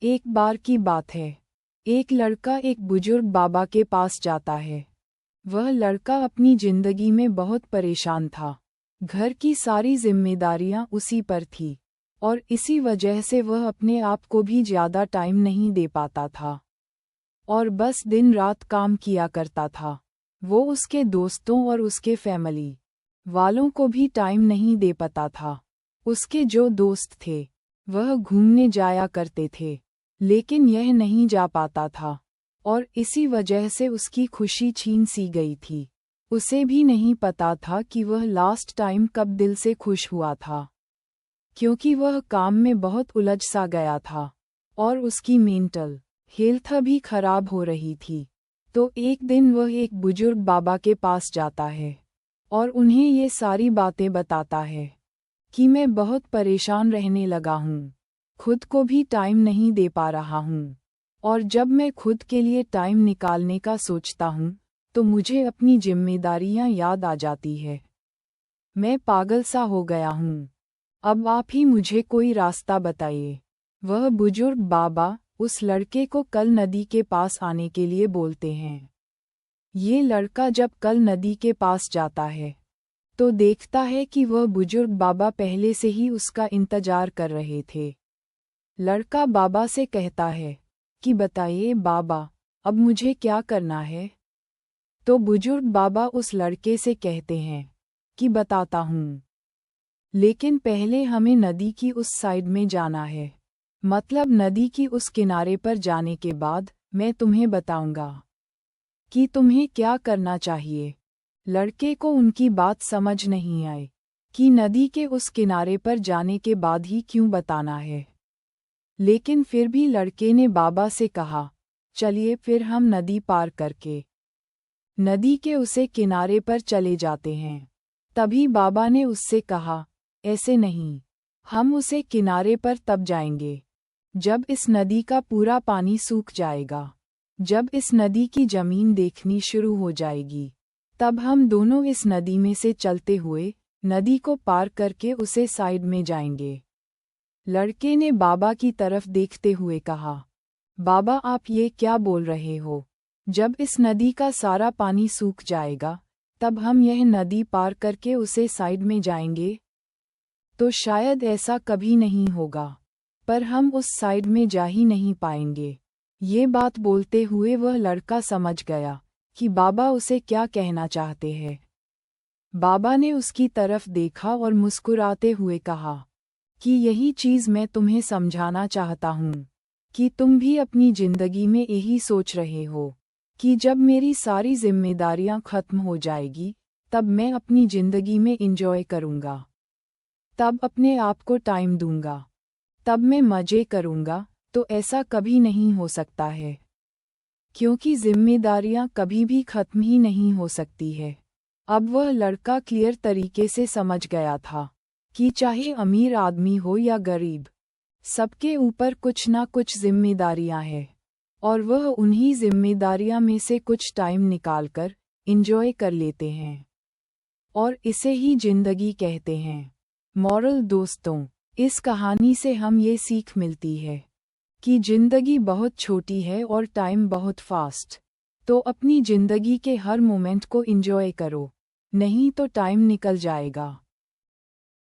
एक बार की बात है, एक लड़का एक बुजुर्ग बाबा के पास जाता है। वह लड़का अपनी जिंदगी में बहुत परेशान था। घर की सारी जिम्मेदारियां उसी पर थी और इसी वजह से वह अपने आप को भी ज़्यादा टाइम नहीं दे पाता था और बस दिन रात काम किया करता था। वो उसके दोस्तों और उसके फैमिली वालों को भी टाइम नहीं दे पाता था। उसके जो दोस्त थे वह घूमने जाया करते थे, लेकिन यह नहीं जा पाता था और इसी वजह से उसकी खुशी छीन सी गई थी। उसे भी नहीं पता था कि वह लास्ट टाइम कब दिल से खुश हुआ था, क्योंकि वह काम में बहुत उलझ सा गया था और उसकी मेंटल हेल्थ भी खराब हो रही थी। तो एक दिन वह एक बुजुर्ग बाबा के पास जाता है और उन्हें ये सारी बातें बताता है कि मैं बहुत परेशान रहने लगा हूँ, खुद को भी टाइम नहीं दे पा रहा हूँ और जब मैं खुद के लिए टाइम निकालने का सोचता हूँ तो मुझे अपनी जिम्मेदारियाँ याद आ जाती है। मैं पागल सा हो गया हूँ, अब आप ही मुझे कोई रास्ता बताइए। वह बुजुर्ग बाबा उस लड़के को कल नदी के पास आने के लिए बोलते हैं। ये लड़का जब कल नदी के पास जाता है तो देखता है कि वह बुजुर्ग बाबा पहले से ही उसका इंतजार कर रहे थे। लड़का बाबा से कहता है कि बताइए बाबा, अब मुझे क्या करना है? तो बुजुर्ग बाबा उस लड़के से कहते हैं कि बताता हूँ, लेकिन पहले हमें नदी की उस साइड में जाना है। मतलब नदी की उस किनारे पर जाने के बाद मैं तुम्हें बताऊंगा कि तुम्हें क्या करना चाहिए। लड़के को उनकी बात समझ नहीं आई कि नदी के उस किनारे पर जाने के बाद ही क्यों बताना है, लेकिन फिर भी लड़के ने बाबा से कहा, चलिए फिर हम नदी पार करके नदी के उसे किनारे पर चले जाते हैं। तभी बाबा ने उससे कहा, ऐसे नहीं, हम उसे किनारे पर तब जाएंगे जब इस नदी का पूरा पानी सूख जाएगा। जब इस नदी की जमीन देखनी शुरू हो जाएगी तब हम दोनों इस नदी में से चलते हुए नदी को पार करके उसे साइड में जाएंगे। लड़के ने बाबा की तरफ देखते हुए कहा, बाबा आप ये क्या बोल रहे हो? जब इस नदी का सारा पानी सूख जाएगा तब हम यह नदी पार करके उसे साइड में जाएंगे? तो शायद ऐसा कभी नहीं होगा, पर हम उस साइड में जा ही नहीं पाएंगे। ये बात बोलते हुए वह लड़का समझ गया कि बाबा उसे क्या कहना चाहते हैं। बाबा ने उसकी तरफ देखा और मुस्कुराते हुए कहा कि यही चीज़ मैं तुम्हें समझाना चाहता हूँ कि तुम भी अपनी जिंदगी में यही सोच रहे हो कि जब मेरी सारी जिम्मेदारियां खत्म हो जाएगी तब मैं अपनी जिंदगी में एंजॉय करूँगा, तब अपने आप को टाइम दूंगा, तब मैं मज़े करूँगा। तो ऐसा कभी नहीं हो सकता है, क्योंकि जिम्मेदारियां कभी भी खत्म ही नहीं हो सकती है। अब वह लड़का क्लियर तरीके से समझ गया था कि चाहे अमीर आदमी हो या गरीब, सबके ऊपर कुछ ना कुछ जिम्मेदारियां हैं और वह उन्हीं जिम्मेदारियां में से कुछ टाइम निकालकर एंजॉय कर लेते हैं और इसे ही जिंदगी कहते हैं। मॉरल दोस्तों, इस कहानी से हम ये सीख मिलती है कि जिंदगी बहुत छोटी है और टाइम बहुत फास्ट। तो अपनी जिंदगी के हर मोमेंट को एंजॉय करो, नहीं तो टाइम निकल जाएगा।